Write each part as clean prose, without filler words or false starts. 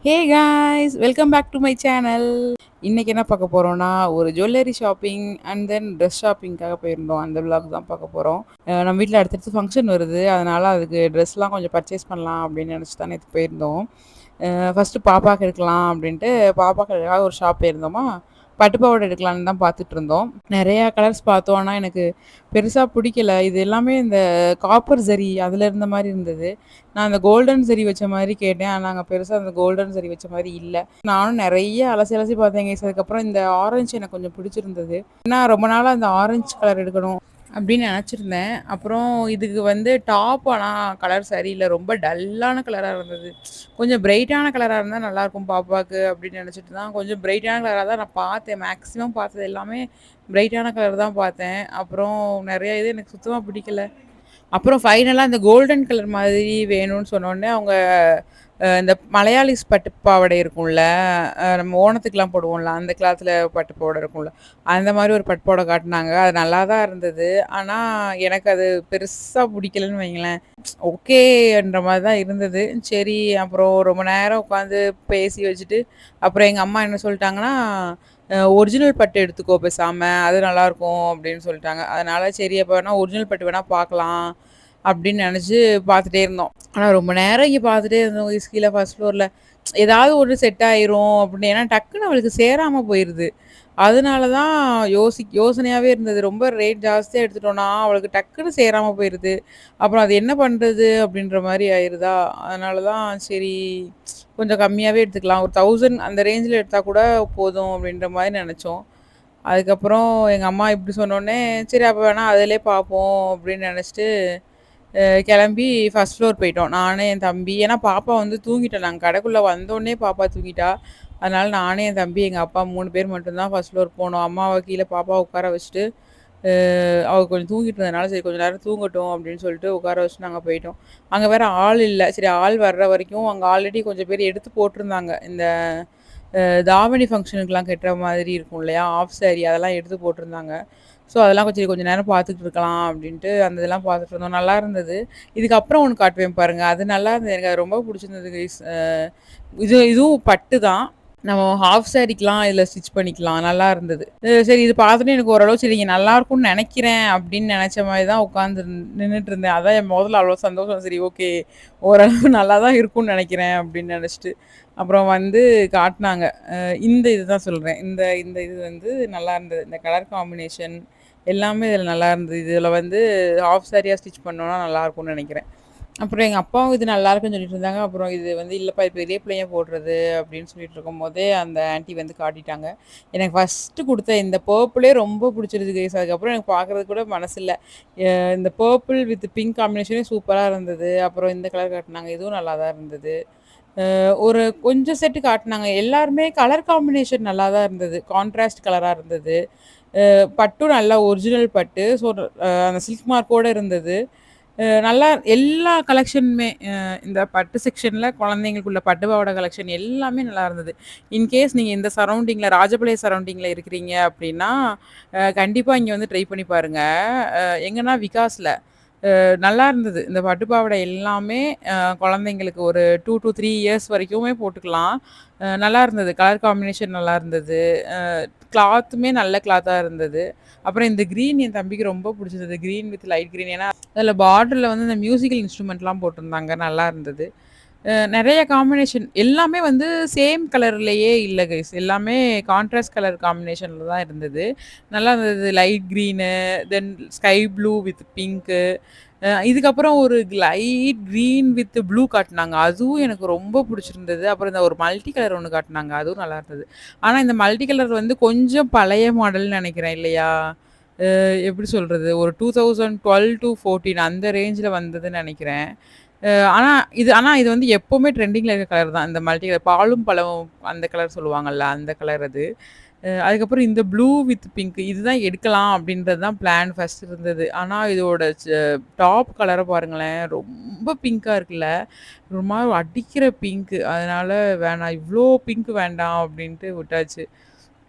Hey guys, welcome back to my channel. இன்னைக்கு என்ன பார்க்க போறோம்னா, ஒரு jewellery shopping and then dress ஷாப்பிங்காக போயிருந்தோம். அந்த விலாக் தான் பார்க்க போறோம். நம்ம வீட்டில் அடுத்தடுத்து ஃபங்க்ஷன் வருது. அதனால அதுக்கு ட்ரெஸ்லாம் கொஞ்சம் பர்ச்சேஸ் பண்ணலாம் அப்படின்னு நினச்சி தான் நேற்று போயிருந்தோம். ஃபஸ்ட்டு பாப்பாவுக்கு எடுக்கலாம் அப்படின்ட்டு பாப்பாவுக்கு ஒரு ஷாப் போயிருந்தோமா, பட்டுப்பாவாடை எடுக்கலான்னு தான் பார்த்துட்டு இருந்தோம். நிறையா கலர்ஸ் பார்த்தோம். ஆனா எனக்கு பெருசா பிடிக்கல. இது எல்லாமே இந்த காப்பர் ஜரி அதில இருந்த மாரி இருந்தது. நான் அந்த கோல்டன் ஜரி வச்ச மாரி கேட்டேன். ஆனா அங்க பெருசா அந்த கோல்டன் ஜரி வச்ச மாரி இல்ல. நானும் நெறைய அலசி அலசி பார்த்தேங்க. அதுக்கப்புறம் இந்த ஆரஞ்சு எனக்கு கொஞ்சம் பிடிச்சிருந்தது. ஏன்னா ரொம்ப நாளா அந்த ஆரஞ்சு கலர் எடுக்கணும் அப்படின்னு நெனச்சிருந்தேன். அப்புறம் இதுக்கு வந்து டாப் ஆனா கலர் சரியில்ல. ரொம்ப டல்லான கலரா இருந்தது. கொஞ்சம் பிரைட்டான கலரா இருந்தா நல்லாயிருக்கும் பாப்பாக்கு அப்படின்னு நெனச்சிட்டு தான் கொஞ்சம் பிரைட்டான கலரா தான் நான் பார்த்தேன். மேக்ஸிமம் பார்த்தது எல்லாமே பிரைட்டான கலர் தான் பார்த்தேன். அப்புறம் நெறைய இது எனக்கு சுத்தமா பிடிக்கல. அப்புறம் ஃபைனலா இந்த கோல்டன் கலர் மாதிரி வேணும்னு சொன்னோனே, அவங்க இந்த மலையாளிஸ் பட்டு பாவாடை இருக்கும்ல, நம்ம ஓணத்துக்குலாம் போடுவோம்ல, அந்த கிளாத்ல பட்டு பாவாடை இருக்கும்ல, அந்த மாரி ஒரு பட்டு பாவாடை காட்டுனாங்க. அது நல்லா தான் இருந்தது. ஆனா, எனக்கு அது பெருசா புடிக்கலன்னு வைங்களேன். ஓகேன்ற மாரி தான் இருந்தது. சரி, அப்புறம் ரொம்ப நேரம் உட்காந்து பேசி வச்சுட்டு, அப்புறம் எங்க அம்மா என்ன சொல்ட்டாங்கன்னா, ஒரிஜினல் பட்டு எடுத்துக்கோ பேசாம, அது நல்லாயிருக்கும் அப்படின்னு சொல்லிட்டாங்க. அதனால சரி அப்ப வேணா ஒரிஜினல் பட்டு வேணா பார்க்கலாம், அப்படின்னு நெனச்சு பார்த்துட்டே இருந்தோம். ஆனா ரொம்ப நேரம் இங்க பார்த்துட்டே இருந்தோம். கீழ ஃபர்ஸ்ட் ஃப்ளோர்ல. ஏதாவது ஒண்ணு செட் ஆயிரும் அப்படின்னு. ஏன்னா டக்குனு அவளுக்கு சேராம போயிருது. அதனால தான் யோசனையாவே இருந்தது. ரொம்ப ரேட் ஜாஸ்தியா எடுத்துட்டோம்னா, அவளுக்கு டக்குனு சேராம போயிருது. அப்புறம் அது என்ன பண்றது அப்படின்ற மாரி ஆயிருதா. அதனால தான் சரி கொஞ்சம் கம்மியாவே எடுத்துக்கலாம். ஒரு 1000 அந்த ரேஞ்சில எடுத்தா கூட போதும் அப்படின்ற மாரி நெனச்சோம். அதுக்கப்புறம் எங்க அம்மா இப்படி சொன்னோனே, சரி அப்ப வேணா அதிலயே பார்ப்போம் அப்படின்னு நெனச்சுட்டு கிளம்பி ஃபர்ஸ்ட் ஃப்ளோர் போயிட்டோம். நானு, என் தம்பி. ஏன்னா பாப்பா வந்து தூங்கிட்டா. நாங்க கடைக்குள்ள வந்தோனே பாப்பா தூங்கிட்டா. அதனால நானு, என் தம்பி, எங்க அப்பா 3 பேர் மட்டும் தான் ஃபர்ஸ்ட் ஃப்ளோர் போனோம். அம்மாவ கீழ பாப்பாவ உட்கார வச்சுட்டு, அவ கொஞ்சம் தூங்கிட்டு இருந்ததுனால, சரி கொஞ்ச நேரம் தூங்கட்டும் அப்படின்னு சொல்லிட்டு உட்கார வச்சுட்டு நாங்க போயிட்டோம். அங்க வேற ஆள் இல்ல. சரி ஆள் வர்ற வரைக்கும் அங்க ஆல்ரெடி கொஞ்சம் பேர் எடுத்து போட்டிருந்தாங்க. இந்த தாவணி ஃபங்ஷனுக்குலாம் கட்டுற மாதிரி இருக்கும் இல்லையா? ஆஃப் சாரி அதெல்லாம் எடுத்து போட்டிருந்தாங்க. ஸோ, அதெல்லாம் சரி கொஞ்ச நேரம் பார்த்துட்டு இருக்கலாம் அப்படின்ட்டு அந்த இதெல்லாம் பார்த்துட்டு இருந்தோம். நல்லா இருந்தது. இதுக்கப்புறம் ஒண்ணு காட்டுவேன் பாருங்க. அது நல்லா இருந்தது. எனக்கு அது ரொம்ப புடிச்சிருந்தது கைஸ். இதுவும் பட்டு தான். நம்ம ஹாஃப் சாரிக்கலாம் இதில ஸ்டிச் பண்ணிக்கலாம். நல்லா இருந்தது. சரி இது பார்த்துட்டு எனக்கு ஓரளவு சரி இங்க நல்லாருக்கும்னு நெனைக்கிறேன் அப்படின்னு நெனைச்ச மாரி தான் உட்காந்து நின்னுட்டு இருந்தேன். அதான் என் மொதல்ல அவ்வளோ சந்தோஷம். சரி ஓகே ஓரளவு நல்லா தான் இருக்கும்னு நெனைக்கிறேன் அப்படின்னு நெனச்சுட்டு. அப்புறம் வந்து காட்டுனாங்க. இந்த இதுதான் சொல்றேன். இந்த இந்த இது வந்து நல்லா இருந்தது. இந்த கலர் காம்பினேஷன் எல்லாமே இதில நல்லா இருந்தது. இதில வந்து ஹாஃப் சாரியா ஸ்டிச் பண்ணோம்னா நல்லாருக்கும்னு நெனைக்கிறேன். அப்புறம் எங்க அப்பாவும் இது நல்லாருக்குன்னு சொல்லிட்டு இருந்தாங்க. அப்புறம் இது வந்து இல்லப்பா இது பெரிய பிள்ளைங்க போடுறது அப்படின்னு சொல்லிட்டு இருக்கும்போதே, அந்த ஆன்டி வந்து காட்டிட்டாங்க. எனக்கு ஃபர்ஸ்ட்டு குடுத்த இந்த பர்ப்பிளே ரொம்ப புடிச்சிருச்சு கைஸ். அதுக்கப்புறம் எனக்கு பார்க்கறதுக்கு கூட மனசு இல்ல. இந்த பர்ப்பிள் வித் பிங்க் காம்பினேஷனே சூப்பரா இருந்தது. அப்புறம் இந்த கலர் காட்டுனாங்க. இதுவும் நல்லா தான் இருந்தது. ஒரு கொஞ்சம் செட்டு காட்டுனாங்க. எல்லாருமே கலர் காம்பினேஷன் நல்லா தான் இருந்தது. கான்ட்ராஸ்ட் கலரா இருந்தது. பட்டும் நல்லா ஒரிஜினல் பட்டு. ஸோ அந்த சில்க் மார்க்கோட இருந்தது. நல்லா எல்லா கலெக்ஷனுமே இந்த பட்டு செக்ஷன்ல குழந்தைங்களுக்குள்ள பட்டு பாவாடை கலெக்ஷன் எல்லாமே நல்லா இருந்தது. இன்கேஸ் நீங்க இந்த சரவுண்டிங்ல ராஜபாளையம் சரவுண்டிங்ல இருக்கிறீங்க அப்படின்னா, கண்டிப்பா இங்க வந்து ட்ரை பண்ணி பாருங்க. எங்கன்னா விகாஸ்ல. நல்லா இருந்தது. இந்த பட்டு பாவாடை எல்லாமே குழந்தைங்களுக்கு ஒரு 2 டூ 3 இயர்ஸ் வரைக்குமே போட்டுக்கலாம். நல்லா இருந்தது. கலர் காம்பினேஷன் நல்லா இருந்தது. கிளாத்துமே நல்ல கிளாத்தா இருந்தது. அப்புறம் இந்த கிரீன் என் தம்பிக்கு ரொம்ப புடிச்சது. Green with light green. ஏன்னா, அதில பார்டர்ல வந்து இந்த மியூசிக்கல் இன்ஸ்ட்ருமெண்ட்லாம் போட்டிருந்தாங்க. நல்லா இருந்தது. நெறைய காம்பினேஷன் எல்லாமே வந்து சேம் கலர்லயே இல்ல கைஸ். எல்லாமே கான்ட்ராஸ்ட் கலர் காம்பினேஷன்ல தான் இருந்தது. நல்லா இருந்தது. Light green, then sky blue with pink. இதுக்கப்புறம் ஒரு லைட் கிரீன் வித் ப்ளூ காட்டுனாங்க. அதுவும் எனக்கு ரொம்ப புடிச்சிருந்தது. அப்புறம் இந்த ஒரு மல்டி கலர் ஒண்ணு காட்டுனாங்க. அதுவும் நல்லா இருந்தது. ஆனா இந்த மல்டி கலர் வந்து கொஞ்சம் பழைய மாடல்ன்னு நெனைக்கிறேன் இல்லையா? எப்படி சொல்றது? ஒரு 2012 டூ 14 அந்த ரேஞ்சுல வந்ததுன்னு நெனைக்கிறேன். ஆனா இது வந்து எப்பவுமே ட்ரெண்டிங்ல இருக்க கலர் தான். இந்த மல்டி கலர் பாலும் பழமும் அந்த கலர் சொல்லுவாங்கல்ல, அந்த கலர் அது. அதுக்கப்புறம் இந்த ப்ளூ வித் பிங்க் இதுதான் எடுக்கலாம் அப்படின்றது தான் பிளான் ஃபர்ஸ்ட் இருந்தது. ஆனா இதோட டாப் கலர பாருங்களேன். ரொம்ப பிங்க்கா இருக்குல்ல. ஒரு மாரி அடிக்கிற பிங்க். அதனால வேணாம் இவ்ளோ பிங்க் வேண்டாம் அப்படின்ட்டு விட்டாச்சு.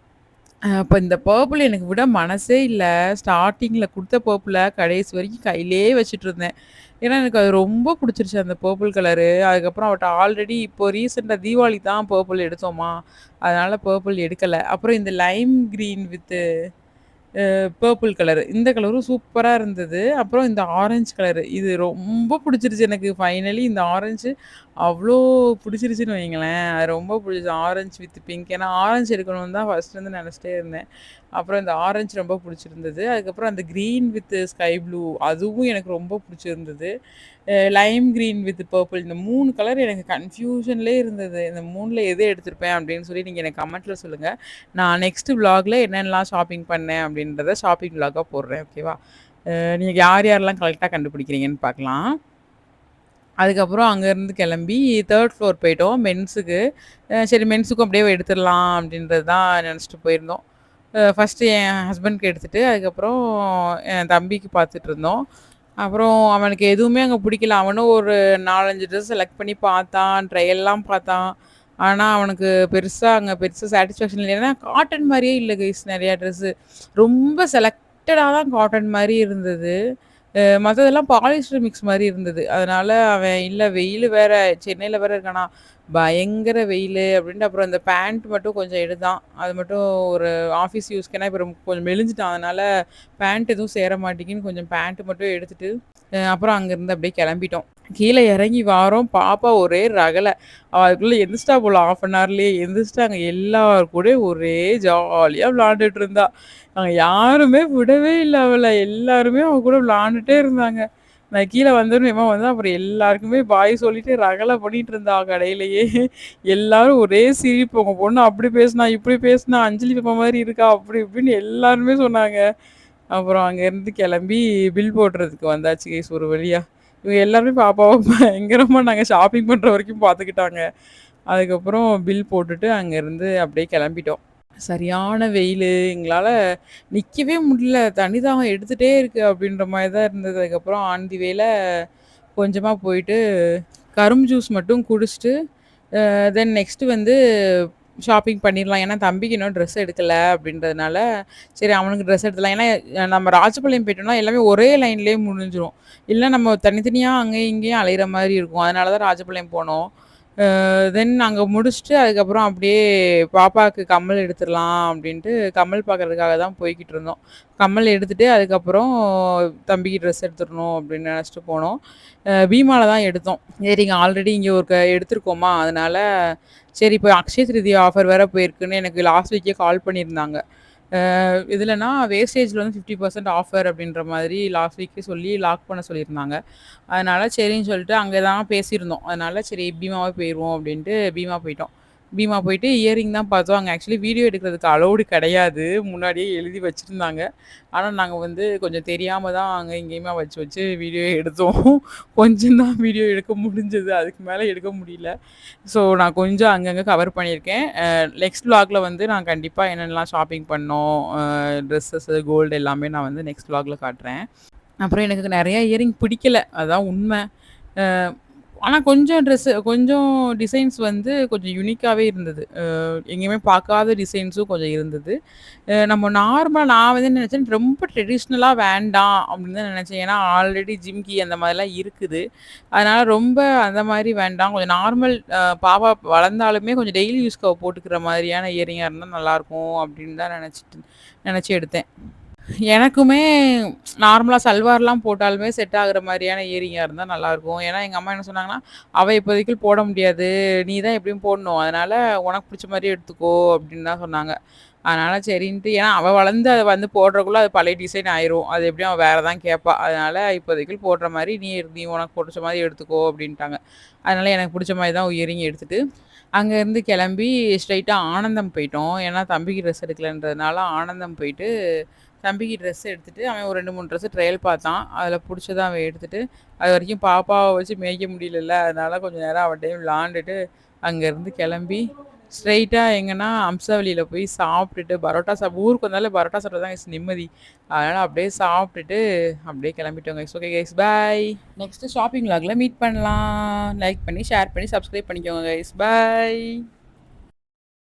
அப்ப இந்த பர்பிள் எனக்கு விட மனசே இல்ல. ஸ்டார்ட்டிங்ல குடுத்த பர்பிள கடைசி வரைக்கும் கையிலேயே வச்சுட்டுருந்தேன். ஏன்னா எனக்கு அது ரொம்ப புடிச்சிருச்சு அந்த பர்பிள் கலரு. அதுக்கப்புறம் அவட்ட ஆல்ரெடி இப்போ ரீசென்ட்டா தீபாவளிக்கு தான் பர்பிள் எடுத்தோமா, அதனால பர்பிள் எடுக்கல. அப்புறம் இந்த Lime green with purple colour. இந்த கலரும் சூப்பரா இருந்தது. அப்புறம் இந்த ஆரஞ்சு கலரு. இது ரொம்ப புடிச்சிருச்சு எனக்கு. ஃபைனலி இந்த ஆரஞ்சு அவ்ளோ புடிச்சிருச்சுன்னு வைங்களேன். அது ரொம்ப புடிச்சது. Orange with pink. ஏன்னா ஆரஞ்சு எடுக்கணும்னு தான் ஃபர்ஸ்ட்லேருந்து நெனச்சிட்டே இருந்தேன். அப்புறம் இந்த ஆரஞ்சு ரொம்ப புடிச்சிருந்தது. அதுக்கப்புறம் அந்த கிரீன் வித் ஸ்கை ப்ளூ அதுவும் எனக்கு ரொம்ப புடிச்சிருந்தது. லைம் கிரீன் வித் பர்பிள் இந்த 3 கலர் எனக்கு கன்ஃப்யூஷன்லயே இருந்தது. இந்த 3ல எது எடுத்திருப்பேன் அப்படின்னு சொல்லி நீங்க எனக்கு கமெண்ட்ல சொல்லுங்க. நான் நெக்ஸ்ட் விளாக்ல என்னென்னலாம் ஷாப்பிங் பண்ணேன் அப்படின்றத ஷாப்பிங் விளாகா போடுறேன். ஓகேவா? நீங்க யார் யாரெல்லாம் கரெக்ட்டா கண்டுபிடிக்கிறீங்கன்னு பார்க்கலாம். அதுக்கப்புறம் அங்கேருந்து கிளம்பி 3 ஃப்ளோர் போயிட்டோம் மென்ஸுக்கு. சரி மென்ஸுக்கும் அப்படியே எடுத்துடலாம் அப்படின்றது தான் நினச்சிட்டு போயிருந்தோம். ஃபர்ஸ்ட்டு என் ஹஸ்பண்ட்க்கு எடுத்துட்டு, அதுக்கப்புறம் என் தம்பிக்கு பார்த்துட்ருந்தோம். அப்புறம் அவனுக்கு எதுவுமே அங்க பிடிக்கல. அவனும் ஒரு 4, 5 ட்ரெஸ் செலக்ட் பண்ணி பார்த்தான். ட்ரையல்லாம் பார்த்தான். ஆனா, அவனுக்கு பெருசா சாட்டிஸ்ஃபேக்ஷன் இல்ல. ஏன்னா, காட்டன் மாரியே இல்ல கைஸ் நெறையா ட்ரெஸ்ஸு. ரொம்ப செலக்டடா தான் காட்டன் மாரி இருந்தது. மத்ததெல்லாம் பாலிஸ்டர் மிக்ஸ் மாரி இருந்தது. அதனால அவன் இல்ல வெயிலு வேற சென்னையில வேற இருக்கானா, பயங்கர வெயிலு அப்டின்ட்டு அப்புறம் இந்த பேண்ட் மட்டும் கொஞ்சம் எடுத்தான். அது மட்டும் ஒரு ஆஃபீஸ் யூஸ்க்கு ஏன்னா இப்ப கொஞ்சம் மெலிஞ்சுட்டான். அதனால பேண்ட் எதுவும் சேர மாட்டேங்குன்னு கொஞ்சம் பேண்ட் மட்டும் எடுத்துட்டு, அப்புறம் அங்கருந்து அப்படியே கெளம்பிட்டோம். கீழ எறங்கி வாரோம். பாப்பா ஒரே ரகள. அவ அதுக்குள்ள எந்திரிச்சிட்டா போல 1/2 அன் ஹவர்லயே. எந்திரிச்சுட்டு அங்க எல்லார் கூடயும் ஒரே ஜாலியா விளையாண்டுட்டு இருந்தா. அங்க யாருமே விடவே இல்ல அவள. எல்லாருமே அவ கூட விளையாண்டுட்டே இருந்தாங்க. நான் கீழ வந்தோனே எம்மா வந்தா அப்புறம் எல்லாருக்குமே பாய் சொல்லிட்டு ரகள பண்ணிட்டு இருந்தா கடையிலேயே. எல்லாரும் ஒரே சிரிப்பு. உங்க பொண்ணு அப்படி பேசுனா, இப்படி பேசுனா, அஞ்சலி பாப்பா மாரி இருக்கா, அப்படி இப்படின்னு எல்லாருமே சொன்னாங்க. அப்புறம் அங்கேருந்து கிளம்பி பில் போடுறதுக்கு வந்தாச்சு கைஸ் ஒரு வழியா. இவங்க எல்லாருமே பாப்பாவ பயங்கரமா நாங்க ஷாப்பிங் பண்ற வரைக்கும் பார்த்துக்கிட்டாங்க. அதுக்கப்புறம் பில் போட்டுட்டு அங்கேருந்து அப்படியே கிளம்பிட்டோம். சரியான வெயிலு. எங்களால நிக்கவே முடியல. தண்ணி தாகம் எடுத்துட்டே இருக்கு அப்படின்ற மாரி தான் இருந்தது. அதுக்கப்புறம் ஆன் தி வேல கொஞ்சமா போயிட்டு கரும்பு ஜூஸ் மட்டும் குடிச்சுட்டு, தென் நெக்ஸ்ட் வந்து ஷாப்பிங் பண்ணிடலாம். ஏன்னா தம்பிக்கு இன்னும் ட்ரெஸ் எடுக்கல அப்படின்றதுனால, சரி அவனுக்கு ட்ரெஸ் எடுத்துடலாம். ஏன்னா நம்ம ராஜபாளையம் போயிட்டோம்னா எல்லாமே ஒரே லைன்லேயே முடிஞ்சிரும். இல்ல நம்ம தனித்தனியா அங்கேயும் இங்கேயும் அலையிற மாரி இருக்கும். அதனால தான் ராஜபாளையம் போனோம். தென் அங்க முடிச்சுட்டு அதுக்கப்புறம் அப்படியே பாப்பாவுக்கு கம்மல் எடுத்துடலாம் அப்படின்ட்டு கம்மல் பார்க்கறதுக்காக தான் போய்க்கிட்டு இருந்தோம். கம்மல் எடுத்துட்டு அதுக்கப்புறம் தம்பிக்கு ட்ரெஸ் எடுத்துடணும் அப்படின்னு நினச்சிட்டு போனோம். பீமால தான் எடுத்தோம். சரிங்க ஆல்ரெடி இங்கே ஒரு எடுத்திருக்கோமா, அதனால சரி இப்போ அக்ஷய திருதிய ஆஃபர் வேற போயிருக்குன்னு எனக்கு லாஸ்ட் வீக்கே கால் பண்ணியிருந்தாங்க. இதுலனா வேஸ்டேஜ்ல வந்து 50% ஆஃபர் அப்படின்ற மாதிரி லாஸ்ட் வீக்கே சொல்லி லாக் பண்ண சொல்லியிருந்தாங்க. அதனால சரின்னு சொல்லிட்டு அங்க தான் பேசியிருந்தோம். அதனால சரி பீமாவே போயிருவோம் அப்படின்ட்டு பீமா போயிட்டோம். பீமா போயிட்டு இயரிங் தான் பார்த்தோம். அங்க ஆக்சுவலி வீடியோ எடுக்கிறதுக்கு அலவுடு கிடையாது. முன்னாடியே எழுதி வச்சிருந்தாங்க. ஆனா நாங்க வந்து கொஞ்சம் தெரியாம தான் அங்க இங்கேயுமா வச்சு வச்சு வீடியோ எடுத்தோம். கொஞ்சம் தான் வீடியோ எடுக்க முடிஞ்சது. அதுக்கு மேல எடுக்க முடியல. ஸோ நான் கொஞ்சம் அங்கங்க கவர் பண்ணியிருக்கேன். நெக்ஸ்ட் விளாக்ல வந்து நான் கண்டிப்பா என்னென்னலாம் ஷாப்பிங் பண்ணோம், ட்ரெஸ்ஸஸு, கோல்டு எல்லாமே நான் வந்து நெக்ஸ்ட் விளாக்ல காட்டுறேன். அப்புறம் எனக்கு நெறைய இயரிங் பிடிக்கல. அதான் உண்ம. அ ஆனா கொஞ்சம் டிசைன்ஸ் வந்து கொஞ்சம் யூனிக்காவே இருந்தது. எங்கேயுமே பார்க்காத டிசைன்ஸும் கொஞ்சம் இருந்தது. நம்ம நார்மலா நான் வந்து நெனச்சேன், ரொம்ப ட்ரெடிஷ்னலா வேண்டாம் அப்படின்னு தான் நெனச்சேன். ஏன்னா ஆல்ரெடி ஜிம்கி அந்த மாதிரிலாம் இருக்குது. அதனால ரொம்ப அந்த மாரி வேண்டாம். கொஞ்சம் நார்மல் பாப்பா வளர்ந்தாலுமே கொஞ்சம் டெய்லி யூஸ்க்கு அவ போட்டுக்கிற மாதிரியான இயரிங்கா இருந்தா நல்லாயிருக்கும் அப்படின்னு தான் நெனச்சு எடுத்தேன். எனக்குமே நார்மலா சல்வார்லாம் போட்டாலுமே செட் ஆகுற மாரியான இயரிங்கா இருந்தா நல்லாயிருக்கும். ஏன்னா, எங்க அம்மா என்ன சொன்னாங்கன்னா, "அவ இப்போதைக்கு போட முடியாது. நீ தான் எப்படியும் போடணும். அதனால உனக்கு புடிச்ச மாரியே எடுத்துக்கோ" அப்படின்னு தான் சொன்னாங்க. அதனால சரின்ட்டு ஏன்னா அவ வளர்ந்து அத வந்து போடுறதுக்குள்ள அது பழைய டிசைன் ஆயிரும். அது எப்படியும் அவ வேற தான் கேட்பா. அதனால இப்போதைக்கு போடுற மாரி நீ உனக்கு புடிச்ச மாரி எடுத்துக்கோ அப்படின்ட்டாங்க. அதனால எனக்கு புடிச்ச மாரி தான் இயரிங் எடுத்துட்டு, அங்கேருந்து கிளம்பி ஸ்ட்ரெயிட்டா ஆனந்தம் போயிட்டோம். ஏன்னா தம்பிக்கு ட்ரெஸ் எடுக்கலன்றதுனால ஆனந்தம் போயிட்டு தம்பிக்கு ட்ரெஸ் எடுத்துட்டு, அவன் ஒரு 2, 3 ட்ரெஸ் ட்ரையல் பார்த்தான். அதில புடிச்சத அவன் எடுத்துட்டு, அதுவரைக்கும் பாப்பாவ வச்சு மேய்க்க முடியலல்ல. அதனால கொஞ்சம் நேரம் அவட்டயே விளாண்டுட்டு, அங்கேருந்து கிளம்பி, ஸ்ட்ரெயிட்டா எங்கன்னா அம்சாவளியில போய் சாப்பிட்டுட்டு, பரோட்டா ஊருக்கு வந்தாலே பரோட்டா சாப்பிட்டா தான் கைஸ் நிம்மதி. அதனால அப்படியே சாப்பிட்டுட்டு, அப்படியே கிளம்பிட்டோம் guys. Okay guys bye. Next shopping விளாக்ல மீட் பண்ணலாம். லைக் பண்ணி, ஷேர் பண்ணி, சப்ஸ்கிரைப் பண்ணிக்கோங்க கைஸ். பாய்.